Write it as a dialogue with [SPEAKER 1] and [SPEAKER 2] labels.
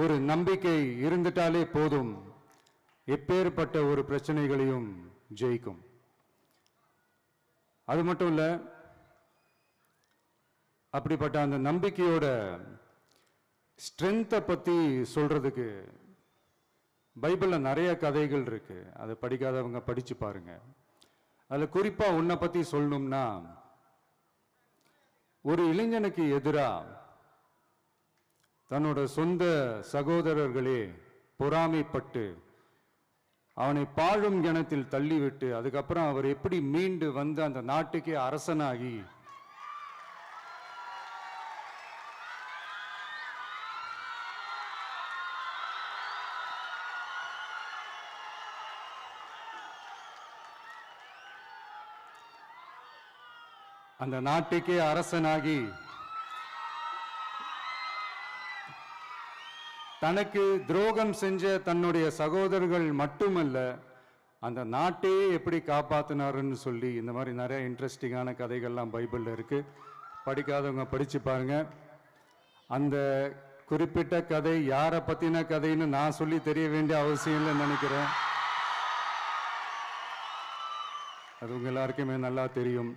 [SPEAKER 1] ஒரு நம்பிக்கை இருந்துட்டாலே போதும், எப்பேற்பட்ட ஒரு பிரச்சனைகளையும் ஜெயிக்கும். அது மட்டும் இல்லை, அப்படிப்பட்ட அந்த நம்பிக்கையோட ஸ்ட்ரென்த்தை பற்றி சொல்றதுக்கு பைபிளில் நிறைய கதைகள் இருக்கு. அதை படிக்காதவங்க படிச்சு பாருங்க. அதில் குறிப்பாக உன்னை பற்றி சொல்லணும்னா, ஒரு இளைஞனுக்கு எதிராக தன்னோட சொந்த சகோதரர்களே பொறாமைப்பட்டு அவனை பாழும் கிணத்தில் தள்ளிவிட்டு அதுக்கப்புறம் அவர் எப்படி மீண்டு வந்து அந்த நாட்டுக்கே அரசனாகி அந்த நாட்டுக்கே அரசனாகி தனக்கு துரோகம் செஞ்ச தன்னுடைய சகோதரர்கள் மட்டுமல்ல, அந்த நாட்டையே எப்படி காப்பாத்தினாருன்னு சொல்லி இந்த மாதிரி நிறைய இன்ட்ரெஸ்டிங்கான கதைகள்லாம் பைபிளில் இருக்கு. படிக்காதவங்க படிச்சு பாருங்க. அந்த குறிப்பிட்ட கதை யாரை பத்தின கதைன்னு நான் சொல்லி தெரிய வேண்டிய அவசியம் இல்லைன்னு நினைக்கிறேன். அது உங்க எல்லாருக்குமே நல்லா தெரியும்.